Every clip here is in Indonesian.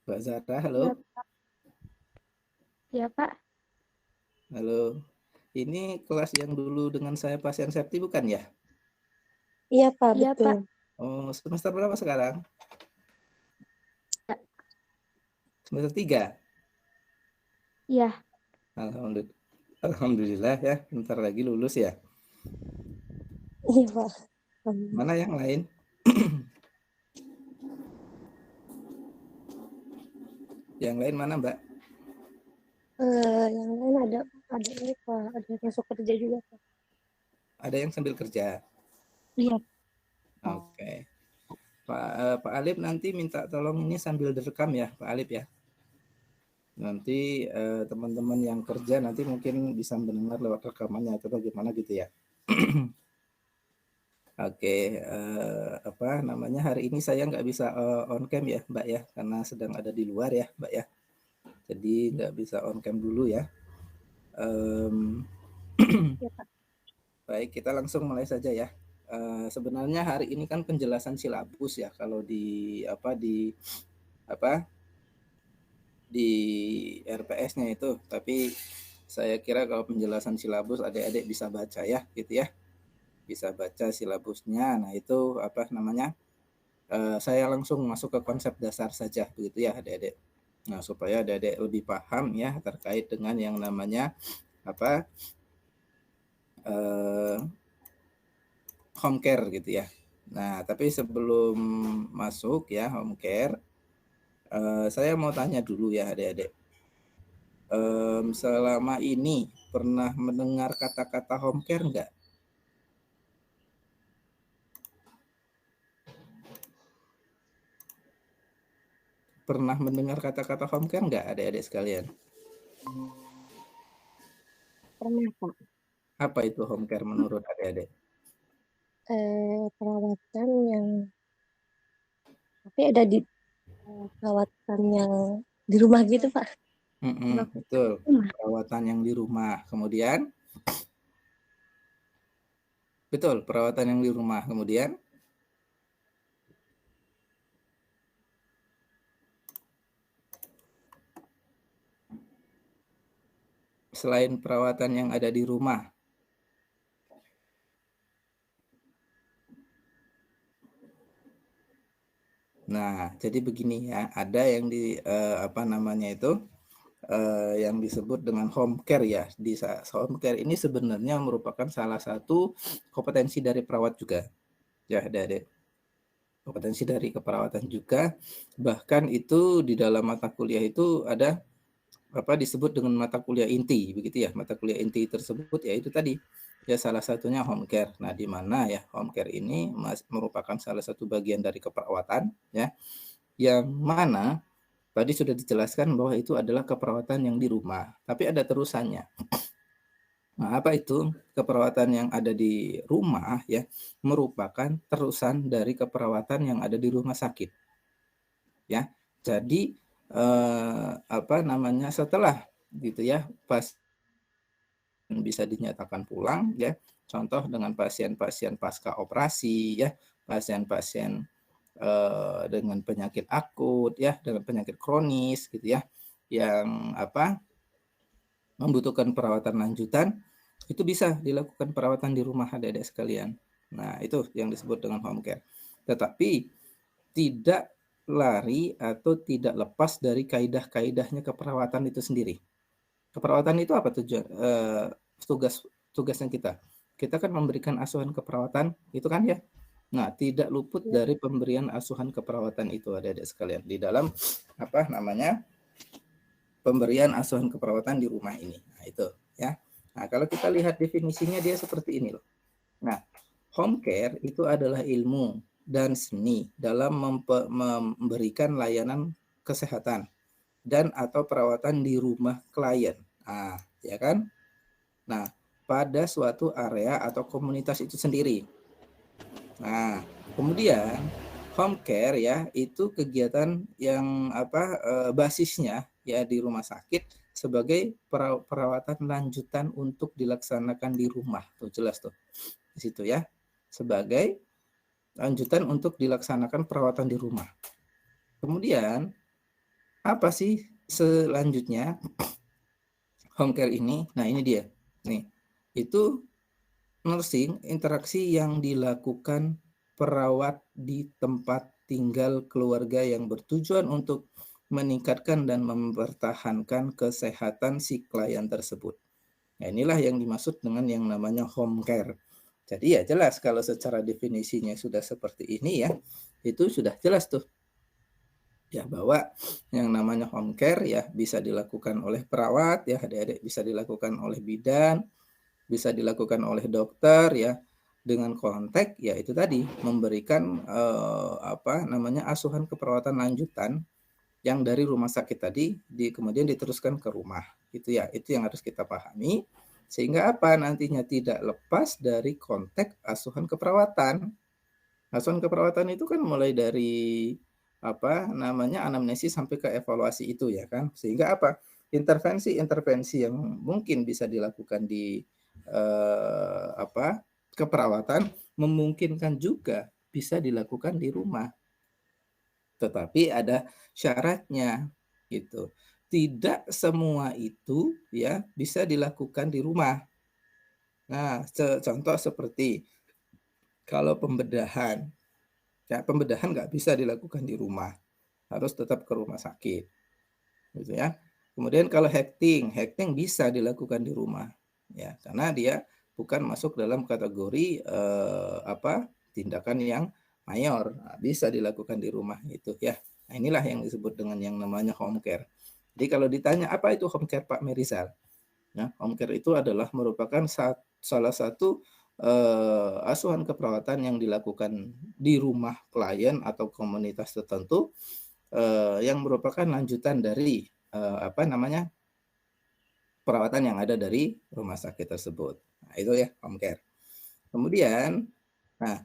Mbak Zara, halo. Iya, Pak. Iya, Pak. Halo. Ini kelas yang dulu dengan saya pasien Septi bukan ya? Iya, Pak, Iya, betul. Pak. Oh, semester berapa sekarang? Semester 3. Iya, Alhamdulillah. Alhamdulillah ya, bentar lagi lulus ya. Iya, Pak. Mana yang lain? Yang lain mana, Mbak? Yang lain ada ini, Pak. Ada yang masuk kerja juga, Pak. Ada yang sambil kerja. Iya. Oke. Pak Alip nanti minta tolong ini sambil direkam ya, Pak Alip ya. Nanti teman-teman yang kerja nanti mungkin bisa mendengar lewat rekamannya atau bagaimana gitu ya. Oke, apa namanya, hari ini saya nggak bisa on cam ya, Mbak ya, karena sedang ada di luar ya, Mbak ya. Jadi nggak bisa on cam dulu ya. Iya, Pak. Baik, kita langsung mulai saja ya. Sebenarnya hari ini kan penjelasan silabus ya, kalau di apa di RPS-nya itu. Tapi saya kira kalau penjelasan silabus adik-adik bisa baca ya, gitu ya. Bisa baca silabusnya. Nah itu apa namanya? Saya langsung masuk ke konsep dasar saja begitu ya adik-adik. Nah supaya adik-adik lebih paham ya terkait dengan yang namanya apa home care gitu ya. Nah tapi sebelum masuk ya home care, saya mau tanya dulu ya adik-adik. Selama ini pernah mendengar kata-kata home care enggak? Pernah mendengar kata-kata home care enggak adik-adik sekalian? Pernah, Pak. Apa itu home care menurut adik-adik? Perawatan yang tapi ada di perawatan yang di rumah gitu, Pak. Betul, Rumah. perawatan yang di rumah. Kemudian, betul, perawatan yang di rumah. Kemudian, selain perawatan yang ada di rumah, nah, jadi begini ya, ada yang di apa namanya itu yang disebut dengan home care ya. Di home care ini sebenarnya merupakan salah satu kompetensi dari perawat juga. Ya, ada kompetensi dari keperawatan juga. Bahkan itu di dalam mata kuliah itu ada apa disebut dengan mata kuliah inti begitu ya. Mata kuliah inti tersebut yaitu tadi ya salah satunya home care. Nah, di mana ya home care ini merupakan salah satu bagian dari keperawatan ya, yang mana tadi sudah dijelaskan bahwa itu adalah keperawatan yang di rumah, tapi ada terusannya. Nah, apa itu? Keperawatan yang ada di rumah ya merupakan terusan dari keperawatan yang ada di rumah sakit. Ya. Jadi apa namanya? Setelah gitu ya, pasien bisa dinyatakan pulang ya. Contoh dengan pasien-pasien pasca operasi ya, pasien-pasien dengan penyakit akut ya, dengan penyakit kronis gitu ya, yang apa membutuhkan perawatan lanjutan, itu bisa dilakukan perawatan di rumah adik-adik sekalian. Nah, itu yang disebut dengan home care. Tetapi tidak lari atau tidak lepas dari kaidah-kaidahnya keperawatan itu sendiri. Keperawatan itu apa tujuan? Tugasnya kita. Kita kan memberikan asuhan keperawatan, itu kan ya. Nah, tidak luput Iya. dari pemberian asuhan keperawatan itu adik-adik sekalian di dalam apa namanya pemberian asuhan keperawatan di rumah ini. Nah, itu ya. Nah, kalau kita lihat definisinya dia seperti ini loh. Nah, home care itu adalah ilmu dan seni dalam memberikan layanan kesehatan dan atau perawatan di rumah klien. Nah, ya kan? Nah, pada suatu area atau komunitas itu sendiri. Nah, kemudian home care ya itu kegiatan yang apa basisnya ya di rumah sakit sebagai perawatan lanjutan untuk dilaksanakan di rumah. Tuh jelas tuh. Di situ ya. Sebagai lanjutan untuk dilaksanakan perawatan di rumah. Kemudian Apa sih selanjutnya home care ini? Nah, ini dia. Nih, itu nursing interaksi yang dilakukan perawat di tempat tinggal keluarga yang bertujuan untuk meningkatkan dan mempertahankan kesehatan si klien tersebut. Nah, inilah yang dimaksud dengan yang namanya home care. Jadi ya jelas kalau secara definisinya sudah seperti ini ya, itu sudah jelas tuh ya bahwa yang namanya home care ya bisa dilakukan oleh perawat ya adik-adik, bisa dilakukan oleh bidan, bisa dilakukan oleh dokter ya dengan konteks ya itu tadi memberikan apa namanya asuhan keperawatan lanjutan yang dari rumah sakit tadi kemudian diteruskan ke rumah itu ya, itu yang harus kita pahami sehingga apa nantinya tidak lepas dari konteks asuhan keperawatan. Asuhan keperawatan itu kan mulai dari apa namanya anamnesis sampai ke evaluasi itu ya kan, sehingga apa intervensi-intervensi yang mungkin bisa dilakukan di apa keperawatan memungkinkan juga bisa dilakukan di rumah, tetapi ada syaratnya gitu. Tidak semua itu ya bisa dilakukan di rumah. Nah, contoh seperti kalau pembedahan, ya pembedahan nggak bisa dilakukan di rumah, harus tetap ke rumah sakit, gitu ya. Kemudian kalau hacking bisa dilakukan di rumah, ya karena dia bukan masuk dalam kategori apa tindakan yang mayor, nah, bisa dilakukan di rumah itu ya. Nah, inilah yang disebut dengan yang namanya home care. Jadi kalau ditanya apa itu home care Pak Merizal, ya, home care itu adalah merupakan salah satu asuhan keperawatan yang dilakukan di rumah klien atau komunitas tertentu yang merupakan lanjutan dari apa namanya perawatan yang ada dari rumah sakit tersebut. Nah, itu ya home care. Kemudian, nah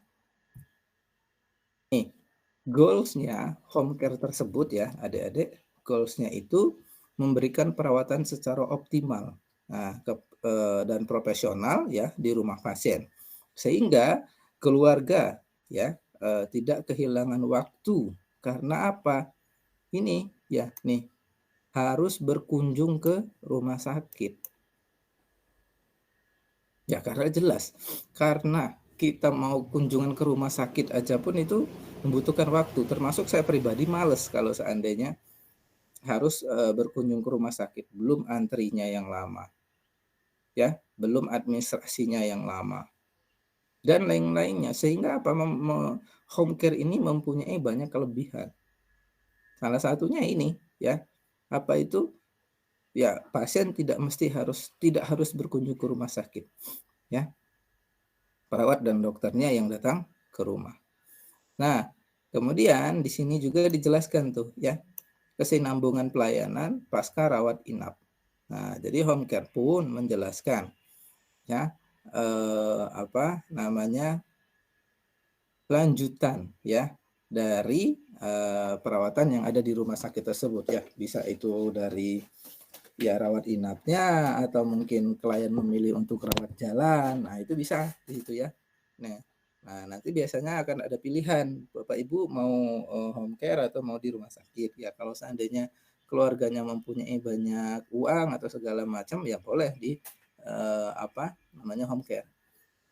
nih goals-nya home care tersebut ya adik-adik, goals-nya itu memberikan perawatan secara optimal nah, dan profesional ya di rumah pasien sehingga keluarga ya tidak kehilangan waktu karena apa ini ya nih harus berkunjung ke rumah sakit ya karena jelas karena kita mau kunjungan ke rumah sakit aja pun itu membutuhkan waktu termasuk saya pribadi males kalau seandainya harus berkunjung ke rumah sakit belum antrinya yang lama ya belum administrasinya yang lama dan lain-lainnya sehingga apa home care ini mempunyai banyak kelebihan salah satunya ini ya apa itu ya pasien tidak harus berkunjung ke rumah sakit ya perawat dan dokternya yang datang ke rumah. Nah kemudian di sini juga dijelaskan tuh ya kesinambungan pelayanan pasca rawat inap. Nah jadi home care pun menjelaskan ya apa namanya lanjutan ya dari perawatan yang ada di rumah sakit tersebut ya bisa itu dari ya rawat inapnya atau mungkin klien memilih untuk rawat jalan nah itu bisa gitu ya nah nanti biasanya akan ada pilihan Bapak Ibu mau home care atau mau di rumah sakit ya kalau seandainya keluarganya mempunyai banyak uang atau segala macam ya boleh di apa namanya home care.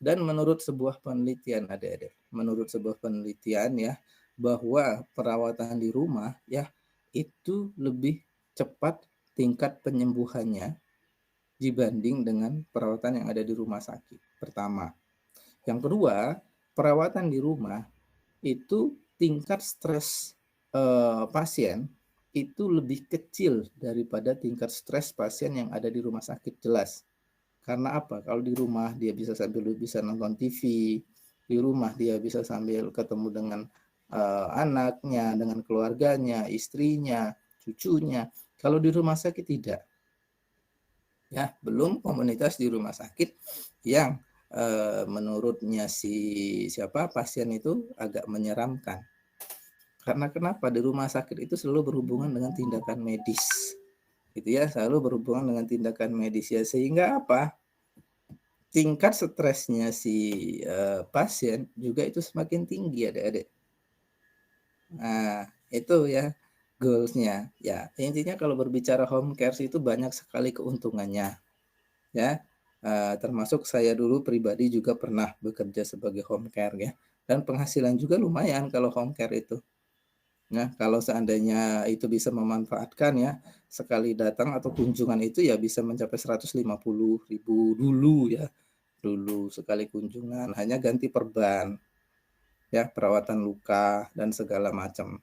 Dan menurut sebuah penelitian adik-adik, menurut sebuah penelitian ya, bahwa perawatan di rumah ya itu lebih cepat tingkat penyembuhannya dibanding dengan perawatan yang ada di rumah sakit. Pertama. Yang kedua, perawatan di rumah itu tingkat stres pasien itu lebih kecil daripada tingkat stres pasien yang ada di rumah sakit jelas. Karena apa? Kalau di rumah dia bisa nonton TV, di rumah dia bisa sambil ketemu dengan anaknya, dengan keluarganya, istrinya, cucunya. Kalau di rumah sakit tidak. Ya, belum komunitas di rumah sakit yang menurutnya siapa pasien itu agak menyeramkan. Karena kenapa? Di rumah sakit itu selalu berhubungan dengan tindakan medis. Gitu ya, selalu berhubungan dengan tindakan medis ya sehingga apa? Tingkat stresnya si pasien juga itu semakin tinggi adik-adik. Nah, itu ya goals-nya. Ya, intinya kalau berbicara home care itu banyak sekali keuntungannya. Ya, termasuk saya dulu pribadi juga pernah bekerja sebagai home care ya. Dan penghasilan juga lumayan kalau home care itu. Nah, kalau seandainya itu bisa memanfaatkan ya, sekali datang atau kunjungan itu ya bisa mencapai 150.000 dulu ya. Dulu sekali kunjungan, hanya ganti perban, ya, perawatan luka dan segala macam.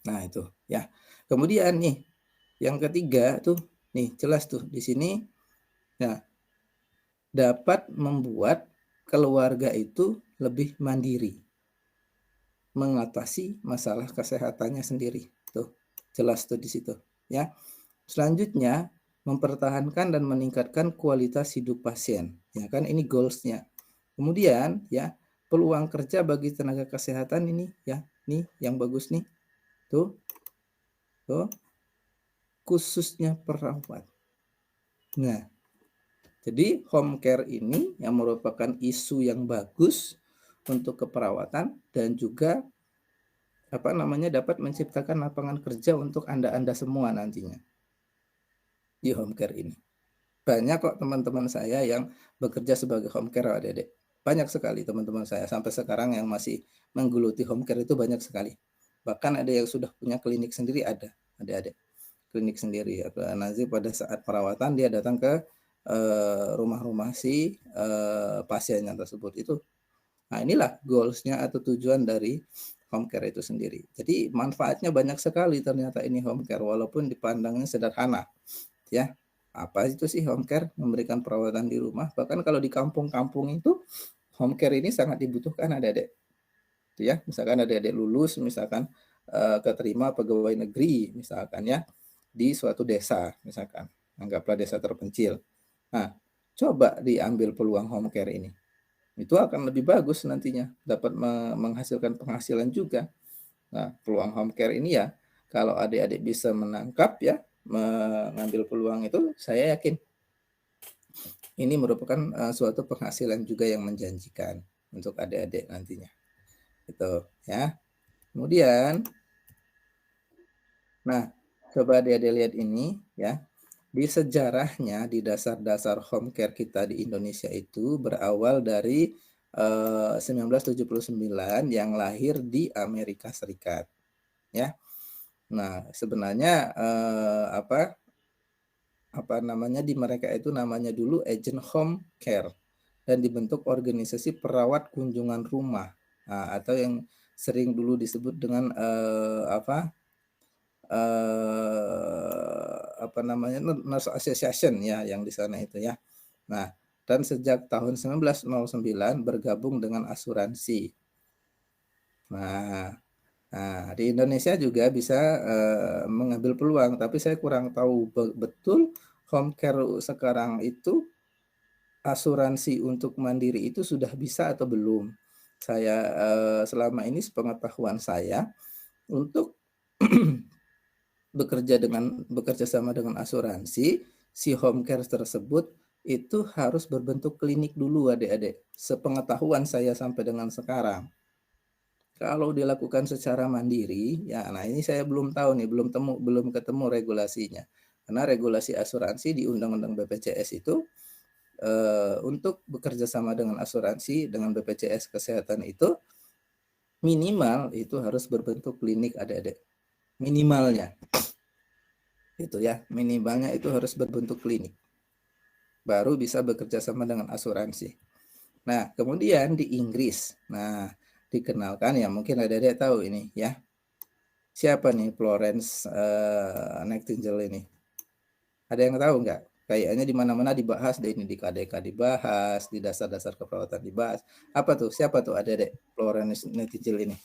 Nah, itu ya. Kemudian nih, yang ketiga tuh, nih jelas tuh di sini, ya, dapat membuat keluarga itu lebih mandiri, mengatasi masalah kesehatannya sendiri. Tuh, jelas tuh di situ, ya. Selanjutnya, mempertahankan dan meningkatkan kualitas hidup pasien, ya kan ini goals-nya. Kemudian, ya, peluang kerja bagi tenaga kesehatan ini, ya, nih yang bagus nih. Tuh, tuh, khususnya perawat. Nah, jadi home care ini yang merupakan isu yang bagus untuk keperawatan dan juga dapat menciptakan lapangan kerja untuk Anda semua nantinya di home care ini. Banyak kok teman-teman saya yang bekerja sebagai home care, adik-adik. Banyak sekali teman-teman saya sampai sekarang yang masih menggeluti home care itu banyak sekali. Bahkan ada yang sudah punya klinik sendiri, ada adik-adik. Klinik sendiri ya. Nanti pada saat perawatan dia datang ke rumah-rumah si pasiennya tersebut itu. Nah, inilah goals-nya atau tujuan dari home care itu sendiri. Jadi manfaatnya banyak sekali ternyata ini home care walaupun dipandangnya sederhana. Ya, apa itu sih home care? Memberikan perawatan di rumah. Bahkan kalau di kampung-kampung itu home care ini sangat dibutuhkan adik-adik. Ya, misalkan adik-adik lulus, misalkan keterima pegawai negeri, misalkan ya di suatu desa, misalkan anggaplah desa terpencil. Nah, coba diambil peluang home care ini. Itu akan lebih bagus nantinya, dapat menghasilkan penghasilan juga. Nah, peluang home care ini ya, kalau adik-adik bisa menangkap ya, mengambil peluang itu, saya yakin ini merupakan suatu penghasilan juga yang menjanjikan untuk adik-adik nantinya. Itu ya. Kemudian, nah, coba adik-adik lihat ini ya. Di sejarahnya, di dasar-dasar home care kita di Indonesia itu berawal dari 1979 yang lahir di Amerika Serikat. Ya. Nah, sebenarnya di mereka itu namanya dulu agent home care dan dibentuk organisasi perawat kunjungan rumah. Nah, atau yang sering dulu disebut dengan Nurse Association ya yang di sana itu ya. Nah, dan sejak tahun 1909 bergabung dengan asuransi. Nah, di Indonesia juga bisa mengambil peluang, tapi saya kurang tahu betul home care sekarang itu asuransi untuk mandiri itu sudah bisa atau belum. Saya selama ini sepengetahuan saya untuk bekerja sama dengan asuransi, si home care tersebut itu harus berbentuk klinik dulu adik-adik. Sepengetahuan saya sampai dengan sekarang. Kalau dilakukan secara mandiri, ya nah ini saya belum tahu nih, belum ketemu regulasinya. Karena regulasi asuransi di Undang-Undang BPJS itu untuk bekerja sama dengan asuransi dengan BPJS Kesehatan itu minimal itu harus berbentuk klinik adik-adik. Minimalnya. Itu ya, minimalnya itu harus berbentuk klinik. Baru bisa bekerja sama dengan asuransi. Nah, kemudian di Inggris. Nah, dikenalkan ya, mungkin adik-adik tahu ini ya. Siapa nih Florence Nightingale ini? Ada yang tahu nggak? Kayaknya di mana-mana dibahas deh ini, di KDK dibahas, di dasar-dasar keperawatan dibahas. Apa tuh? Siapa tuh adik-adik Florence Nightingale ini?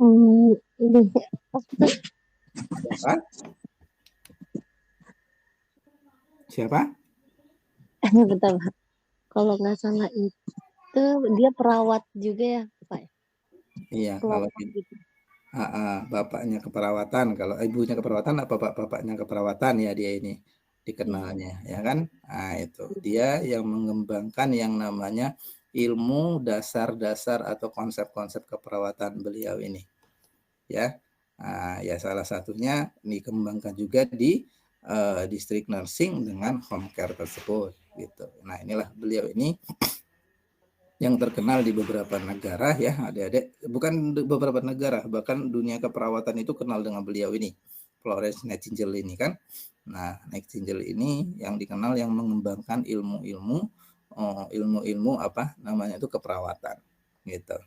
Ini Siapa? Siapa? bentar, Pak. Kalau nggak salah itu dia perawat juga ya, Pak ya? Iya, kalau Perawat gitu. bapaknya keperawatan, kalau ibunya keperawatan apa bapaknya keperawatan ya dia ini Iya. dikenalnya ya kan. Nah, itu dia yang mengembangkan yang namanya ilmu dasar-dasar atau konsep-konsep keperawatan beliau ini ya. Ya salah satunya dikembangkan juga di district nursing dengan home care tersebut gitu. Nah, inilah beliau ini yang terkenal di beberapa negara ya, adik-adik, bukan beberapa negara, bahkan dunia keperawatan itu kenal dengan beliau ini, Florence Nightingale ini kan. Nah, Nightingale ini yang dikenal yang mengembangkan ilmu-ilmu apa namanya itu keperawatan gitu.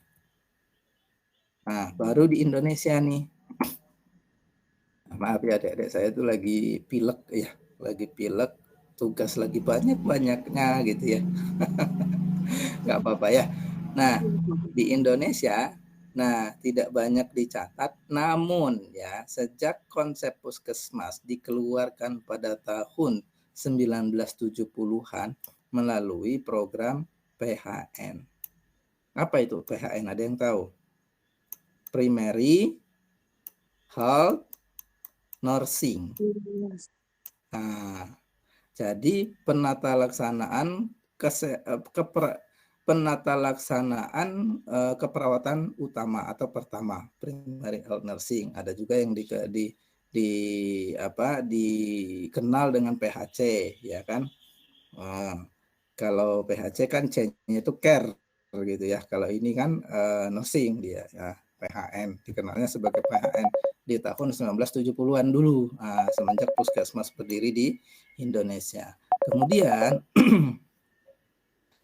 Nah, baru di Indonesia nih. Maaf ya adik-adik, saya tuh lagi pilek ya, lagi pilek, tugas lagi banyak-banyaknya gitu ya. Nggak apa-apa ya. Nah, di Indonesia, nah tidak banyak dicatat, namun ya sejak konsep puskesmas dikeluarkan pada tahun 1970-an melalui program PHN. Apa itu PHN? Ada yang tahu? Primary Health Nursing. Nah, jadi penata laksanaan keperawatan utama atau pertama, primary health nursing. Ada juga yang dikenal dengan PHC, ya kan? Kalau PHC kan C-nya itu care gitu ya. Kalau ini kan nursing dia ya. PHN dikenalnya sebagai PHN di tahun 1970-an dulu, semenjak puskesmas berdiri di Indonesia. Kemudian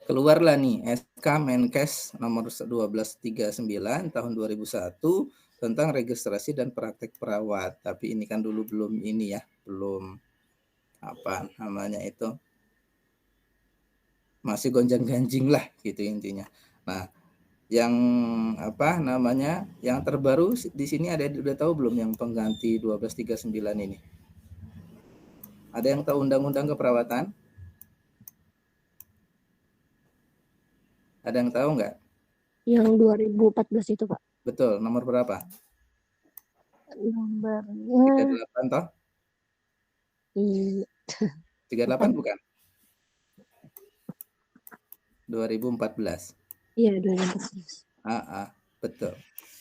keluarlah nih SK Menkes nomor 1239 tahun 2001 tentang registrasi dan praktek perawat. Tapi ini kan dulu belum ini ya, belum apa namanya itu, masih gonjang-ganjing lah gitu intinya. Nah, yang apa namanya, yang terbaru di sini ada udah tahu belum yang pengganti 1239 ini? Ada yang tahu undang-undang keperawatan? Ada yang tahu nggak? Yang 2014 itu, Pak. Betul, nomor berapa? Nomornya 38 toh? iya. 38 bukan? 2014. Iya, 2014. Betul.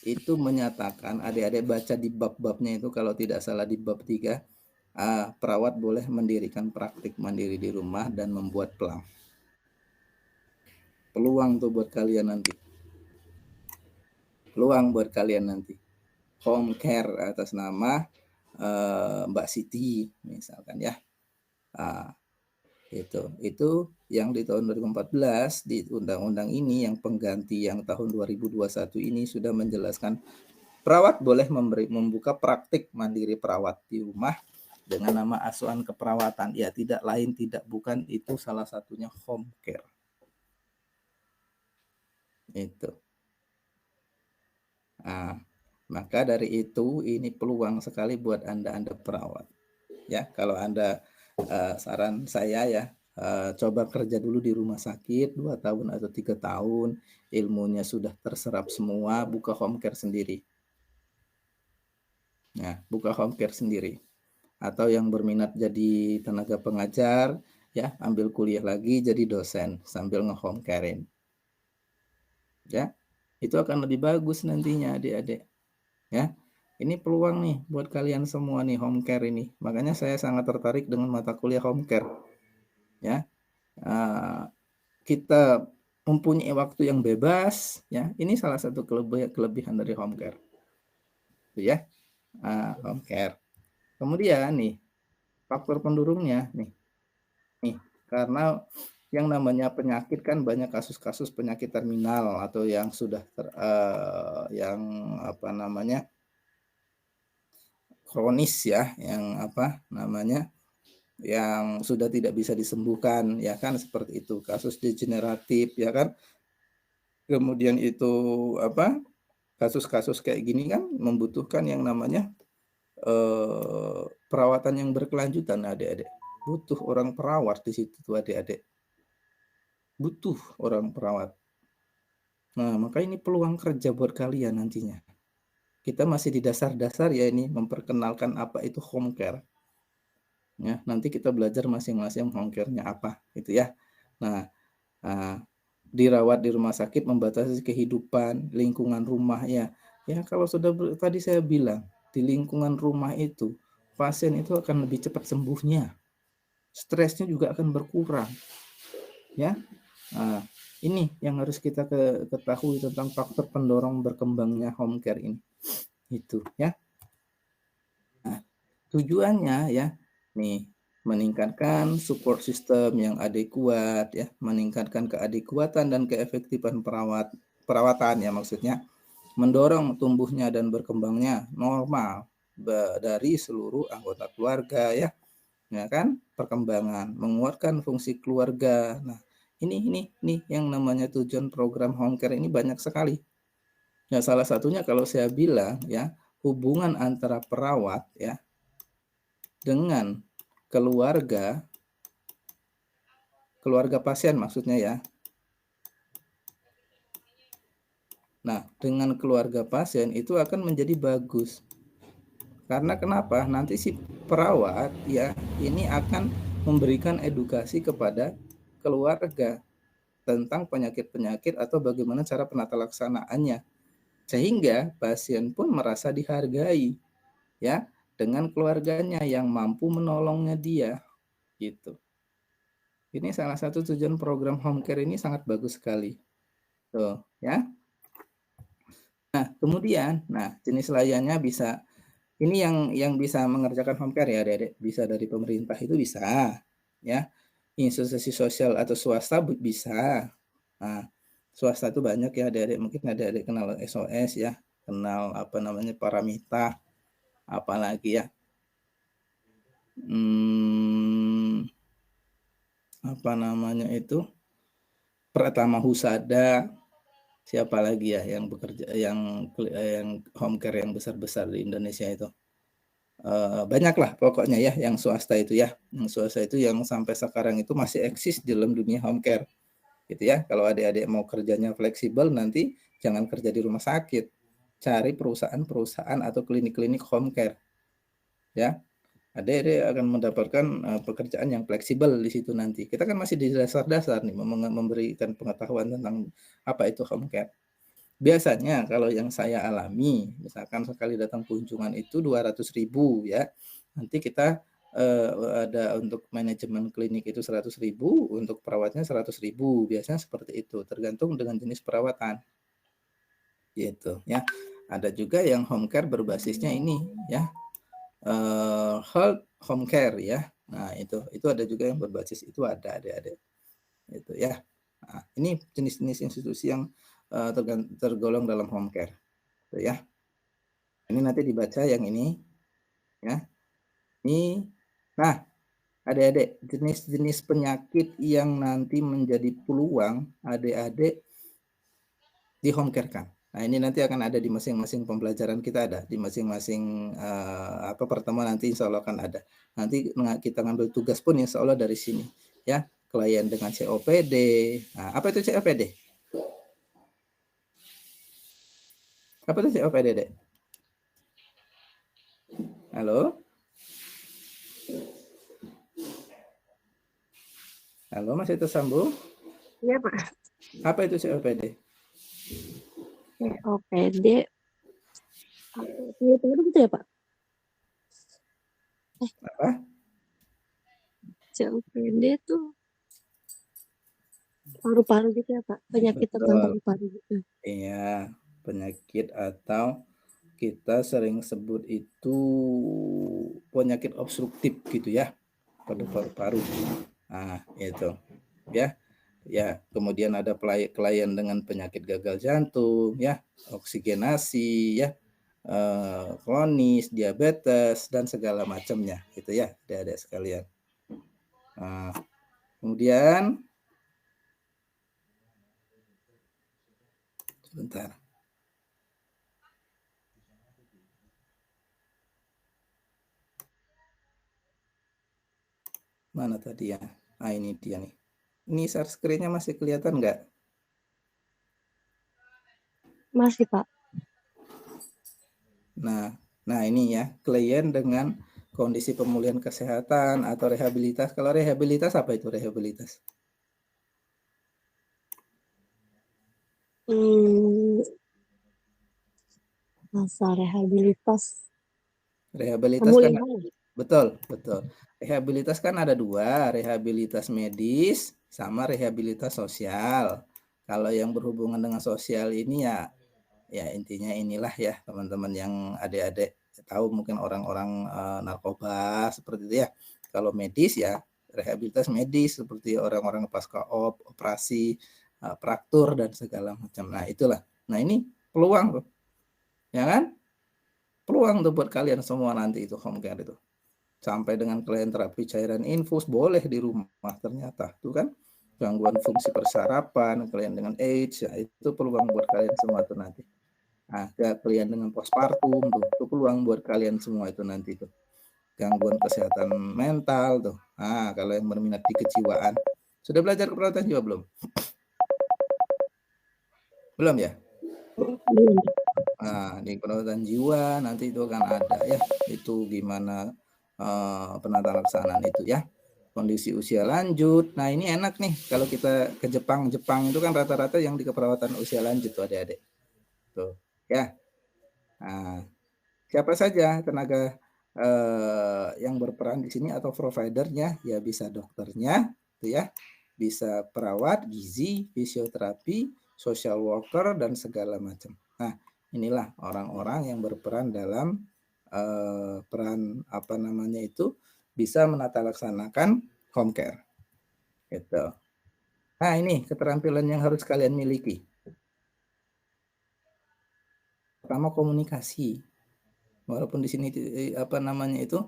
Itu menyatakan, adik-adik baca di bab-babnya itu, kalau tidak salah di bab 3, perawat boleh mendirikan praktik mandiri di rumah dan membuat pelang. Peluang tuh buat kalian nanti. Peluang buat kalian nanti. Home care atas nama Mbak Siti misalkan ya. Itu yang di tahun 2014 di undang-undang ini yang pengganti yang tahun 2021 ini sudah menjelaskan perawat boleh membuka praktik mandiri perawat di rumah dengan nama asuhan keperawatan. Ya, tidak lain tidak bukan itu salah satunya home care. Itu. Nah, maka dari itu ini peluang sekali buat Anda perawat. Ya, kalau Anda saran saya ya, coba kerja dulu di rumah sakit 2 tahun atau 3 tahun, ilmunya sudah terserap semua, buka home care sendiri. Nah, buka home care sendiri. Atau yang berminat jadi tenaga pengajar, ya ambil kuliah lagi jadi dosen sambil nge-home care-in. Ya, itu akan lebih bagus nantinya adik-adik. Ya, ini peluang nih buat kalian semua nih home care ini. Makanya saya sangat tertarik dengan mata kuliah home care. Ya, kita mempunyai waktu yang bebas. Ya, ini salah satu kelebihan dari home care. Ya, home care. Kemudian nih faktor pendurungnya nih, karena yang namanya penyakit kan banyak kasus-kasus penyakit terminal atau yang sudah yang apa namanya kronis ya, yang apa namanya yang sudah tidak bisa disembuhkan ya kan, seperti itu, kasus degeneratif ya kan. Kemudian itu apa, kasus-kasus kayak gini kan membutuhkan yang namanya perawatan yang berkelanjutan adik-adik. Butuh orang perawat di situ tuh adik-adik. Butuh orang perawat. Nah, maka ini peluang kerja buat kalian nantinya. Kita masih di dasar-dasar ya ini, memperkenalkan apa itu home care. Ya, nanti kita belajar masing-masing home care-nya apa gitu ya. Nah, dirawat di rumah sakit membatasi kehidupan, lingkungan rumah ya. Ya, kalau sudah tadi saya bilang, di lingkungan rumah itu, pasien itu akan lebih cepat sembuhnya. Stresnya juga akan berkurang. Ya. Nah, ini yang harus kita ketahui tentang faktor pendorong berkembangnya home care ini. Itu ya. Nah, tujuannya ya, nih meningkatkan support system yang adekuat ya, meningkatkan keadekuatan dan keefektifan perawatan ya maksudnya, mendorong tumbuhnya dan berkembangnya normal dari seluruh anggota keluarga ya kan, perkembangan, menguatkan fungsi keluarga. Nah, ini yang namanya tujuan program home care ini banyak sekali. Ya, salah satunya kalau saya bilang ya, hubungan antara perawat ya dengan keluarga pasien maksudnya ya. Nah, dengan keluarga pasien itu akan menjadi bagus. Karena kenapa? Nanti si perawat ya ini akan memberikan edukasi kepada keluarga tentang penyakit-penyakit atau bagaimana cara penata laksanaannya. Sehingga pasien pun merasa dihargai ya dengan keluarganya yang mampu menolongnya dia gitu. Ini salah satu tujuan program home care ini sangat bagus sekali. Tuh, ya. Nah, kemudian, jenis layannya bisa ini yang bisa mengerjakan home care ya, Adik-adik. Bisa dari pemerintah itu bisa, ya. Institusi sosial atau swasta bisa. Nah, swasta itu banyak ya, Adik-adik. Mungkin Adik-adik kenal SOS ya, kenal apa namanya Paramita, apalagi ya. Apa namanya itu? Pratama Husada, siapa lagi ya yang bekerja yang home care yang besar-besar di Indonesia itu. Banyaklah pokoknya ya yang swasta itu ya. Yang swasta itu yang sampai sekarang itu masih eksis di dalam dunia home care. Gitu ya. Kalau adik-adik mau kerjanya fleksibel nanti jangan kerja di rumah sakit. Cari perusahaan-perusahaan atau klinik-klinik home care. Ya. Adik-adik akan mendapatkan pekerjaan yang fleksibel di situ nanti. Kita kan masih di dasar-dasar nih memberikan pengetahuan tentang apa itu home care. Biasanya kalau yang saya alami, misalkan sekali datang kunjungan itu 200.000 ya. Nanti kita ada untuk manajemen klinik itu 100.000, untuk perawatnya 100.000. Biasanya seperti itu, tergantung dengan jenis perawatan. Gitu ya. Ada juga yang home care berbasisnya ini ya. Health home care ya. Nah, itu ada juga yang berbasis itu ada itu ya. Nah, ini jenis-jenis institusi yang tergolong dalam home care ya. Ini nanti dibaca yang ini ya. Ini nah, adik-adik, jenis-jenis penyakit yang nanti menjadi peluang adik-adik di home care kan. Nah, ini nanti akan ada di masing-masing pembelajaran kita ada, di masing-masing pertemuan nanti insya Allah akan ada. Nanti kita ngambil tugas pun insya Allah dari sini ya. Klien dengan COPD. Nah, apa itu COPD? Apa itu COPD, Dek? Halo? Halo, masih tersambung? Iya, Pak. Apa itu COPD? COPD. Itu gitu ya, Pak? Apa? COPD tuh paru-paru gitu ya, Pak? Penyakit tentang paru-paru gitu. Iya, penyakit atau kita sering sebut itu penyakit obstruktif gitu ya pada paru-paru. Nah, itu ya. Ya, kemudian ada klien dengan penyakit gagal jantung ya, oksigenasi ya, kronis, diabetes dan segala macamnya gitu ya, adik-adik sekalian. Nah, kemudian sebentar. Mana tadi ya? Ah, ini dia nih. Ini share screen-nya masih kelihatan nggak? Masih, Pak. Nah ini ya, klien dengan kondisi pemulihan kesehatan atau rehabilitas. Kalau rehabilitas apa itu rehabilitas? Masa rehabilitas. Rehabilitas kan Pemulihan. betul, betul. Rehabilitas kan ada dua, rehabilitas medis sama rehabilitas sosial. Kalau yang berhubungan dengan sosial ini ya intinya inilah ya teman-teman yang adik-adik tahu mungkin orang-orang narkoba seperti itu ya. Kalau medis ya rehabilitas medis seperti orang-orang pasca operasi, fraktur dan segala macam. Nah itulah. Nah ini peluang tuh, ya kan? Peluang tuh buat kalian semua nanti itu home care itu. Sampai dengan kalian terapi cairan infus boleh di rumah ternyata tuh kan, gangguan fungsi persarapan kalian dengan AIDS ya itu peluang buat kalian semua tuh nanti. Nah, kalian dengan postpartum tuh itu peluang buat kalian semua itu nanti tuh. Gangguan kesehatan mental tuh. Nah, kalau yang berminat di kejiwaan. Sudah belajar keperawatan jiwa belum? Belum ya? Belum. Nah, di keperawatan jiwa nanti itu akan ada ya. Itu gimana penata laksanaan itu ya. Kondisi usia lanjut. Nah, ini enak nih kalau kita ke Jepang. Jepang itu kan rata-rata yang di keperawatan usia lanjut tuh adik-adik. Tuh, ya. Nah, siapa saja tenaga yang berperan di sini atau providernya ya bisa dokternya, tuh ya, bisa perawat gizi, fisioterapi, social worker dan segala macam. Nah, inilah orang-orang yang berperan dalam peran apa namanya itu bisa menata laksanakan home care. Gitu. Nah, ini keterampilan yang harus kalian miliki. Pertama komunikasi. Walaupun di sini apa namanya itu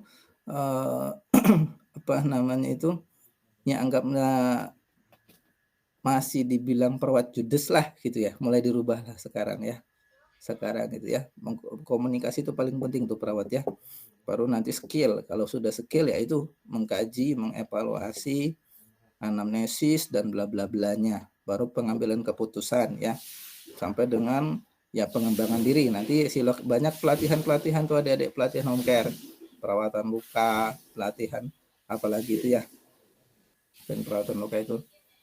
apa namanya itu ya anggapnya masih dibilang perawat judes lah gitu ya, mulai dirubah lah sekarang ya. Sekarang itu ya, komunikasi itu paling penting tuh perawat ya. Baru nanti skill, kalau sudah skill ya itu mengkaji, mengevaluasi, anamnesis dan bla bla blanya. Baru pengambilan keputusan ya. Sampai dengan ya pengembangan diri. Nanti banyak pelatihan-pelatihan tuh adik-adik, pelatihan home care, perawatan luka, pelatihan apalagi itu ya. Dan perawatan luka itu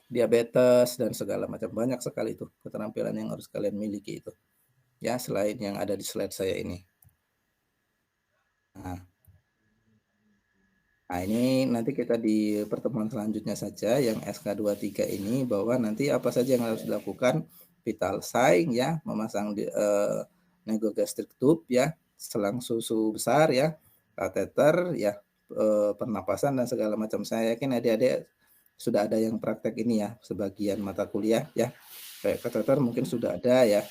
diabetes dan segala macam, banyak sekali itu keterampilan yang harus kalian miliki itu. Ya, selain yang ada di slide saya ini. Nah, ini nanti kita di pertemuan selanjutnya saja yang SK23 ini bahwa nanti apa saja yang harus dilakukan, vital sign ya, memasang nasogastric tube ya, selang susu besar ya, kateter ya, pernapasan dan segala macam. Saya yakin adik-adik sudah ada yang praktek ini ya, sebagian mata kuliah ya. Kayak kateter mungkin sudah ada ya,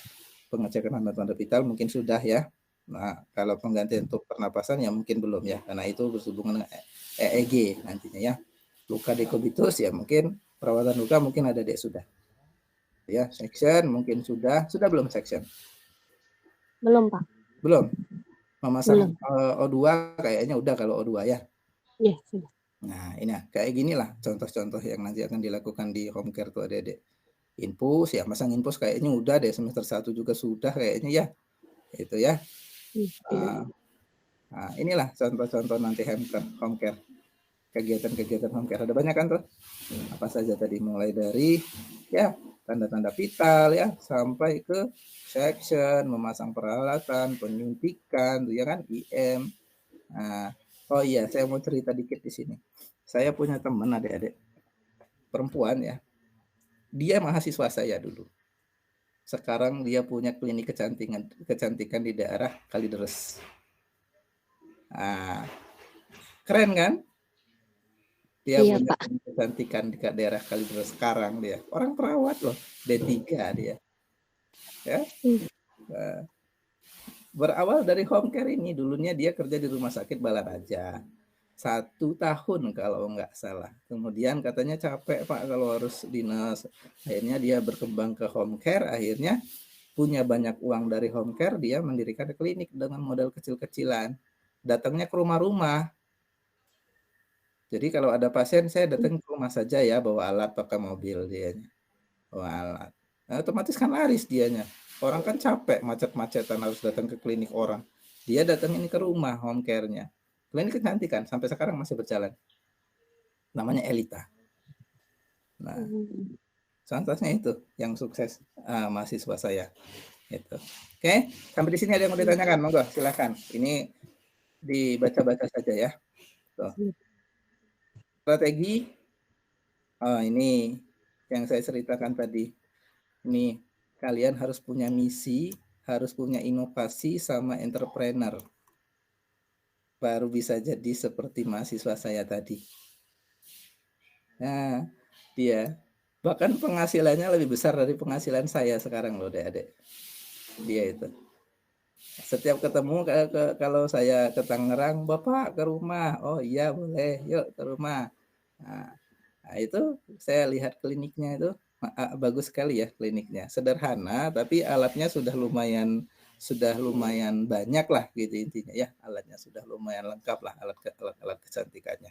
pengecekan tanda-tanda vital mungkin sudah ya. Nah, kalau penggantian untuk pernapasan ya mungkin belum ya, karena itu berhubungan dengan EEG nantinya ya. Luka dekubitus ya mungkin perawatan luka mungkin ada dek sudah. Ya, section mungkin sudah belum section? Belum, Pak. Belum. Memasang Belum. O2 kayaknya udah kalau O2 ya. Iya, sudah. Nah, ini kayak ginilah contoh-contoh yang nanti akan dilakukan di home care tuh adik-adik. Infus ya, masang infus kayaknya udah deh semester 1 juga sudah kayaknya ya. Itu ya. Nah, inilah contoh-contoh nanti home care. Kegiatan-kegiatan home care ada banyak kan tuh. Apa saja tadi mulai dari ya tanda-tanda vital ya sampai ke section, memasang peralatan, penyuntikan, tuh ya kan IM. Nah, oh iya, saya mau cerita dikit di sini. Saya punya teman adik-adik perempuan ya. Dia mahasiswa saya dulu. Sekarang dia punya klinik kecantikan di daerah Kalideres. Nah, keren kan? Dia Iya, punya Pak. klinik kecantikan di daerah Kalideres sekarang dia. Orang perawat loh, D3 dia. Ya. Nah, berawal dari home care ini, dulunya dia kerja di rumah sakit Balaraja. 1 tahun kalau nggak salah. Kemudian katanya capek Pak kalau harus dinas. Akhirnya dia berkembang ke home care. Akhirnya punya banyak uang dari home care. Dia mendirikan klinik dengan modal kecil-kecilan. Datangnya ke rumah-rumah. Jadi kalau ada pasien saya datang ke rumah saja ya. Bawa alat pakai mobil dia. Bawa alat. Nah, otomatis kan laris dianya. Orang kan capek macet-macetan harus datang ke klinik orang. Dia datang ini ke rumah home care-nya. Klinik kecantikan sampai sekarang masih berjalan. Namanya Elita. Nah, contohnya itu yang sukses mahasiswa saya. Itu. Oke, sampai di sini ada yang mau ditanyakan, monggo silakan. Ini dibaca-baca saja ya. Tuh. Iya. Strategi, ini yang saya ceritakan tadi. Ini kalian harus punya misi, harus punya inovasi sama entrepreneur. Baru bisa jadi seperti mahasiswa saya tadi. Nah, dia bahkan penghasilannya lebih besar dari penghasilan saya sekarang loh, Adik-adik. Dia itu. Setiap ketemu kalau saya ke Tangerang, Bapak ke rumah. Oh iya boleh, yuk ke rumah. Nah, itu saya lihat kliniknya itu bagus sekali ya kliniknya. Sederhana tapi alatnya sudah lumayan banyak lah gitu intinya ya. Alatnya sudah lumayan lengkap lah alat kecantikannya.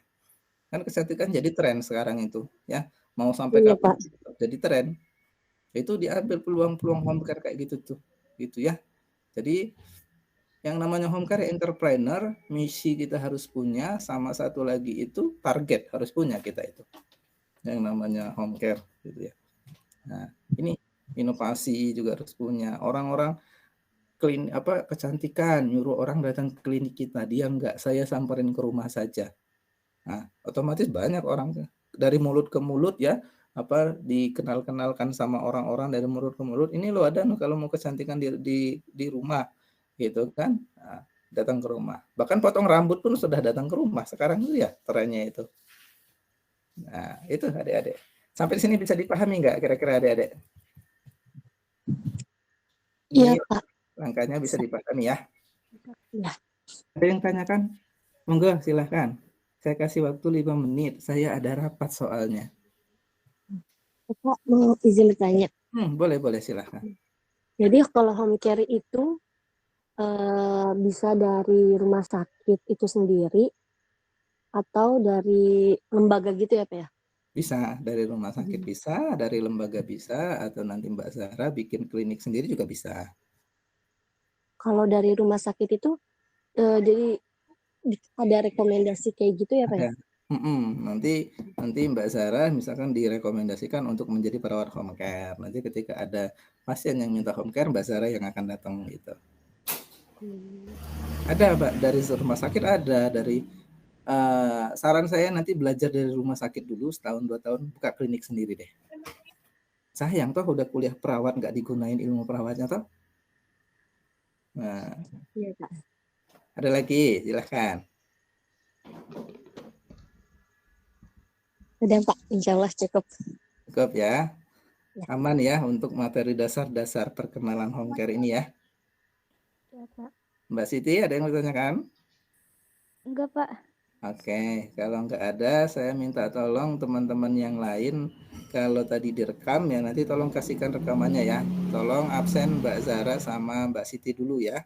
Kan kecantikan jadi tren sekarang itu ya. Mau sampai Iya, kapan Pak. jadi tren. Itu diambil peluang-peluang home care kayak gitu tuh. Gitu ya. Jadi yang namanya home care entrepreneur, misi kita harus punya, sama satu lagi itu target harus punya kita itu. Yang namanya home care gitu ya. Nah, ini inovasi juga harus punya. Orang-orang kecantikan nyuruh orang datang ke klinik kita, dia enggak, saya samperin ke rumah saja. Nah, otomatis banyak orang dari mulut ke mulut ya, dikenal-kenalkan sama orang-orang dari mulut ke mulut. Ini loh ada kalau mau kecantikan di rumah gitu kan. Nah, datang ke rumah. Bahkan potong rambut pun sudah datang ke rumah sekarang itu ya trennya itu. Nah, itu adik-adik. Sampai sini bisa dipahami nggak kira-kira adik-adik? Iya, Ini Pak. langkahnya bisa dipahami ya. Iya. Ada yang tanyakan? Monggo silahkan. Saya kasih waktu 5 menit. Saya ada rapat soalnya. Pak mau izin bertanya. Boleh silahkan. Jadi kalau home care itu bisa dari rumah sakit itu sendiri atau dari lembaga gitu ya, Pak ya? Bisa dari rumah sakit bisa, dari lembaga bisa, atau nanti Mbak Zahra bikin klinik sendiri juga bisa. Kalau dari rumah sakit itu jadi ada rekomendasi kayak gitu ya, Pak ya? Nanti Mbak Zahra misalkan direkomendasikan untuk menjadi perawat home care. Nanti ketika ada pasien yang minta home care, Mbak Zahra yang akan datang gitu. Ada Mbak, dari rumah sakit ada, dari saran saya nanti belajar dari rumah sakit dulu setahun 2 tahun, buka klinik sendiri deh. Sayang toh udah kuliah perawat nggak digunain ilmu perawatnya toh. Nah, Iya, Pak. ada lagi, silahkan. Udah, Pak. Insya Allah cukup. Cukup ya. Aman ya untuk materi dasar-dasar perkenalan home care ini ya. Ya, Pak. Mbak Siti, ada yang mau ditanyakan? Enggak, Pak. Oke, kalau nggak ada, saya minta tolong teman-teman yang lain, kalau tadi direkam ya nanti tolong kasihkan rekamannya ya. Tolong absen Mbak Zahra sama Mbak Siti dulu ya.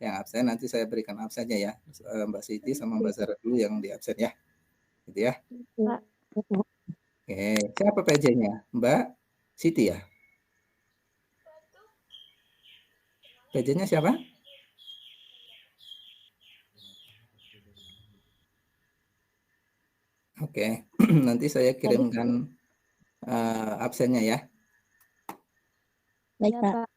Yang absen nanti saya berikan absennya ya. Mbak Siti sama Mbak Zahra dulu yang di absen ya. Gitu ya. Pak. Oke, siapa PJ-nya? Mbak Siti ya? PJ-nya siapa? Oke, nanti saya kirimkan absennya ya. Baik, Ya, Pak. Pak.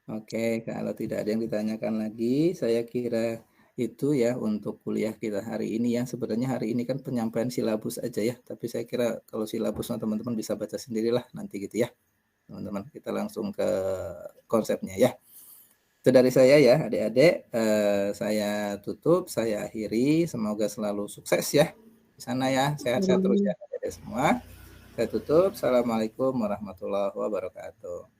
Oke, kalau tidak ada yang ditanyakan lagi, saya kira itu ya untuk kuliah kita hari ini ya. Sebenarnya hari ini kan penyampaian silabus aja ya, tapi saya kira kalau silabusnya teman-teman bisa baca sendirilah nanti gitu ya. Teman-teman, kita langsung ke konsepnya ya. Itu dari saya ya, adik-adik. Saya tutup, saya akhiri. Semoga selalu sukses ya di sana ya. Sehat-sehat terus ya adik-adik semua. Saya tutup. Assalamualaikum warahmatullahi wabarakatuh.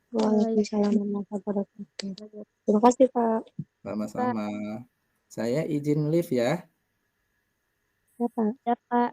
Waalaikumsalam warahmatullahi wabarakatuh. Terima kasih, Pak. Sama-sama. Saya izin live ya. Ya, Pak. Ya, Pak.